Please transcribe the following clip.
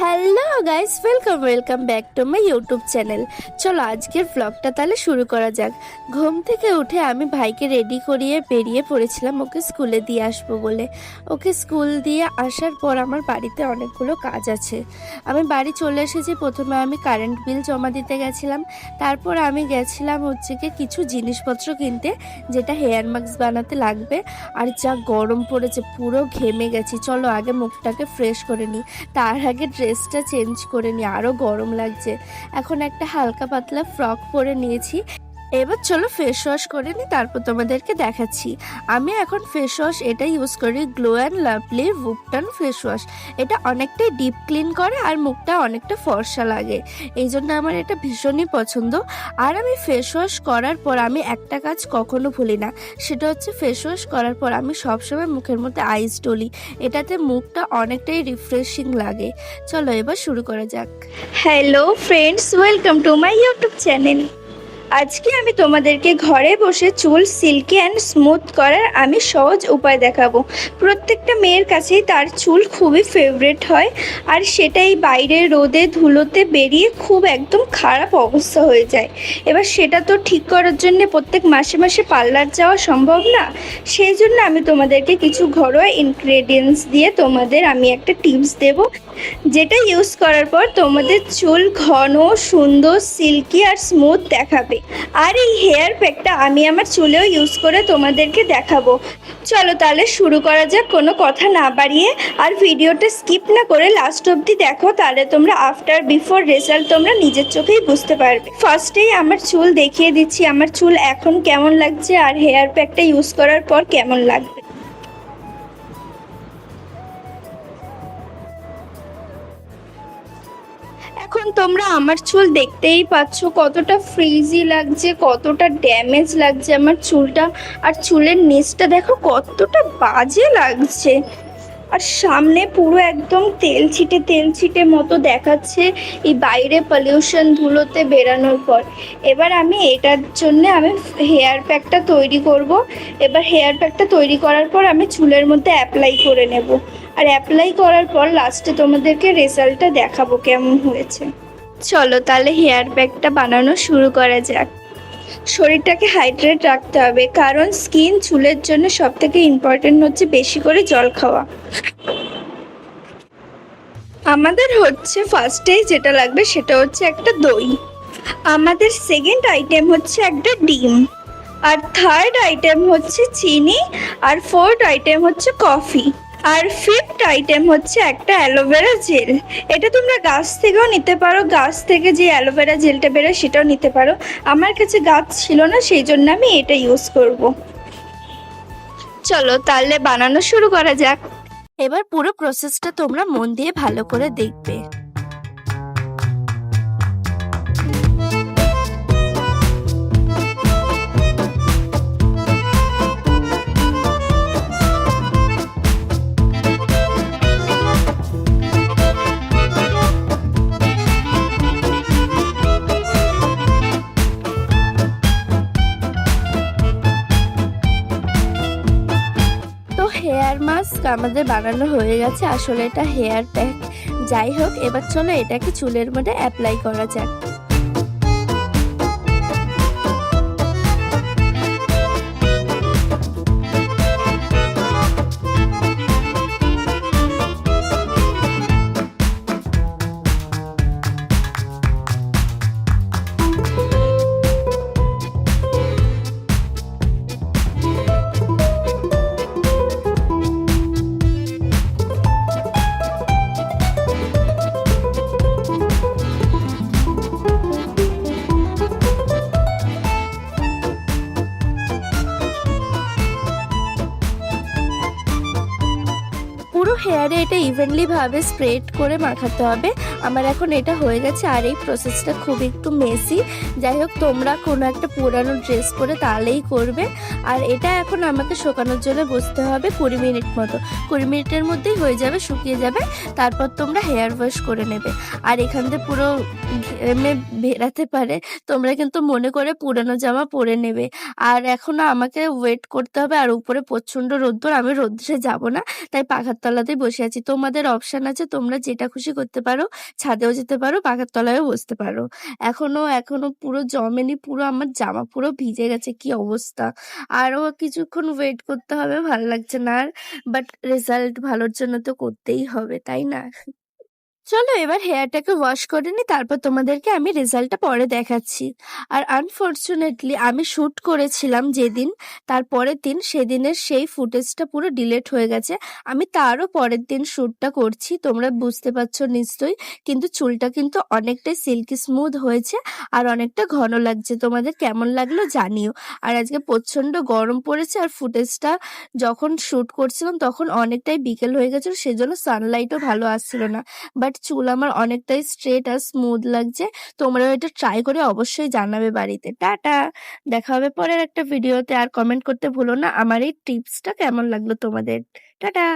Hello guys, welcome back to my YouTube channel. চলো আজকের ব্লগটা তাহলে শুরু করা যাক। ঘুম থেকে উঠে আমি ভাইকে রেডি করিয়ে বেরিয়ে পড়েছিলাম ওকে স্কুলে দিয়ে আসবো বলে। ওকে স্কুল দিয়ে আসার পর আমার বাড়িতে অনেকগুলো কাজ আছে। আমি বাড়ি চলে এসেছি। প্রথমে আমি কারেন্ট বিল জমা দিতে গেছিলাম, তারপর আমি গেছিলাম হচ্ছে কি কিছু জিনিসপত্র কিনতে, যেটা হেয়ার মাস্ক বানাতে লাগবে। আর যা গরম পড়েছে, পুরো ঘেমে গেছি। চলো আগে মুখটাকে ফ্রেশ করে নিই, তার আগে ড্রেসটা চেঞ্জ করে নিই, আরও গরম লাগছে। এখন একটা হালকা পাতলা ফ্রক পরে নিয়েছি। এবার চলো ফেস ওয়াশ করে নিই, তারপর তোমাদেরকে দেখাচ্ছি। আমি এখন ফেস ওয়াশ এটা ইউজ করি, glow and lovely ubtan face wash. এটা অনেকটাই ডিপ ক্লিন করে আর মুখটা অনেকটা ফর্সা লাগে, এই জন্য আমার এটা ভীষণই পছন্দ। আর আমি ফেস ওয়াশ করার পর আমি একটা কাজ কখনো ভুলি না, সেটা হচ্ছে ফেস ওয়াশ করার পর আমি সবসময় মুখের মধ্যে আইস ডলি। এটাতে মুখটা অনেকটাই রিফ্রেশিং লাগে। চলো এবার শুরু করা যাক। Hello friends, welcome to my YouTube channel. আজকে আমি তোমাদেরকে ঘরে বসে চুল সিল্কি অ্যান্ড স্মুথ করার আমি সহজ উপায় দেখাবো। প্রত্যেকটা মেয়ের কাছেই তার চুল খুবই ফেভারিট হয়, আর সেটাই বাইরে রোদে ধুলোতে বেরিয়ে খুব একদম খারাপ অবস্থা হয়ে যায়। এবার সেটা তো ঠিক করার জন্য প্রত্যেক মাসে মাসে পার্লার যাওয়া সম্ভব না। সেই জন্য আমি তোমাদেরকে কিছু ঘরোয়া ইনগ্রেডিয়েন্টস দিয়ে আমি একটা টিপস দেব, যেটা ইউজ করার পর তোমাদের চুল ঘন, সুন্দর, সিল্কি আর স্মুথ দেখাবে। আর এই হেয়ার প্যাকটা আমি আমার চুলেও ইউজ করে তোমাদেরকে দেখাবো। চলো তাহলে শুরু করা যাক, কোনো কথা না বাড়িয়ে। আর ভিডিওটা স্কিপ না করে লাস্ট অবধি দেখো, তাহলে তোমরা আফটার বিফোর রেজাল্ট তোমরা নিজের চোখেই বুঝতে পারবে। ফার্স্টেই আমার চুল দেখিয়ে দিচ্ছি, আমার চুল এখন কেমন লাগছে আর হেয়ার প্যাকটা ইউজ করার পর কেমন লাগবে। এখন তোমরা আমার চুল দেখতেই পাচ্ছ কতটা ফ্রিজি লাগছে, কতটা ড্যামেজ লাগছে আমার চুলটা। আর চুলের নিচটা দেখো কতটা বাজে লাগছে, আর সামনে পুরো একদম তেল ছিটে মতো দেখাচ্ছে এই বাইরে পলিউশন ধুলোতে বেরানোর পর। এবার আমি এটার জন্য হেয়ার প্যাকটা তৈরি করব। এবার হেয়ার প্যাকটা তৈরি করার পর আমি চুলের মধ্যে অ্যাপ্লাই করে নেব, আর অ্যাপ্লাই করার পর লাস্টে তোমাদেরকে রেজাল্টটা দেখাবো কেমন হয়েছে। চলো তাহলে হেয়ার প্যাকটা বানানো শুরু করা যাক। শরীরটাকে হাইড্রেট রাখতে হবে, কারণ স্কিন চুলের জন্য সবথেকে ইম্পর্টেন্ট হচ্ছে বেশি করে জল খাওয়া। আমাদের হচ্ছে ফার্স্টেই যেটা লাগবে সেটা হচ্ছে একটা দই। আমাদের সেকেন্ড আইটেম হচ্ছে একটা ডিম। আর থার্ড আইটেম হচ্ছে চিনি। আর ফোর্থ আইটেম হচ্ছে কফি। আর ফিফথ আইটেম হচ্ছে একটা অ্যালোভেরা জেল। এটা তোমরা গাছ থেকেও নিতে পারো, গাছ থেকে যে অ্যালোভেরা জেলটা বেরোয় সেটাও নিতে পারো। আমার কাছে গাছ ছিল না, সেই জন্য আমি এটা ইউজ করব। চলো তাহলে বানানো শুরু করা যাক। এবার পুরো প্রসেসটা তোমরা মন দিয়ে ভালো করে দেখবে। হেয়ার মাস্ক আমাদের বানানো হয়ে গেছে, আসলে এটা হেয়ার প্যাক। যাই হোক, এবার চলো এটাকে চুলের মধ্যে অ্যাপ্লাই করা যাক। পুরো হেয়ারে এটা ইভেনলি ভাবে স্প্রেড করে মাখাতে হবে। আমার এখন এটা হয়ে গেছে, আর এই প্রসেসটা খুব একটু মেসি। যাই হোক, তোমরা কোনো একটা পুরানো ড্রেস পরে তাহলেই করবে। আর এটা এখন আমাকে শুকানোর জন্য বসতে হবে 20 মিনিট মতো। 20 মিনিটের মধ্যেই হয়ে যাবে, শুকিয়ে যাবে। তারপর তোমরা হেয়ার ওয়াশ করে নেবে। আর এখান থেকে পুরো ঘেমে বেরাতে পারে, তোমরা কিন্তু মনে করে পুরানো জামা পরে নেবে। আর এখনও আমাকে ওয়েট করতে হবে, আর উপরে প্রচণ্ড রোদ্দুর, আমি রোদ্দুরে যাব না, তাই পাখার তলাতেই বসে আছি। তোমাদের অপশন আছে, তোমরা যেটা খুশি করতে পারো। ছাদেও যেতে পারো, পাখার তলায়ও বসতে পারো। এখনো পুরো জমেনি, পুরো আমার জামা পুরো ভিজে গেছে, কি অবস্থা। আরো কিছুক্ষণ ওয়েট করতে হবে, ভাল লাগছে না আর। বাট রেজাল্ট ভালোর জন্য তো করতেই হবে, তাই না? চলো এবার হেয়ারটাকে ওয়াশ করে নি, তারপর তোমাদেরকে আমি রেজাল্টটা পরে দেখাচ্ছি। আর আনফরচুনেটলি আমি শুট করেছিলাম যেদিন, তার পরের দিন সেদিনের সেই ফুটেজটা পুরো ডিলিট হয়ে গেছে। আমি তারও পরের দিন শ্যুটটা করছি, তোমরা বুঝতে পারছো নিশ্চয়ই। কিন্তু চুলটা কিন্তু অনেকটাই সিল্কি স্মুথ হয়েছে আর অনেকটা ঘন লাগছে। তোমাদের কেমন লাগলো জানিও। আর আজকে প্রচন্ড গরম পড়েছে, আর ফুটেজটা যখন শুট করছিলাম তখন অনেকটাই বিকেল হয়ে গেছিল, সেজন্য সানলাইটও ভালো আসছিল না। বাট চুল আমার অনেকটাই স্ট্রেট আর স্মুথ লাগছে। তোমরাও এটা ট্রাই করে অবশ্যই জানাবে বাড়িতে। টাটা, দেখা হবে পরের একটা ভিডিওতে। আর কমেন্ট করতে ভুলো না আমার এই টিপসটা কেমন লাগলো তোমাদের। টাটা।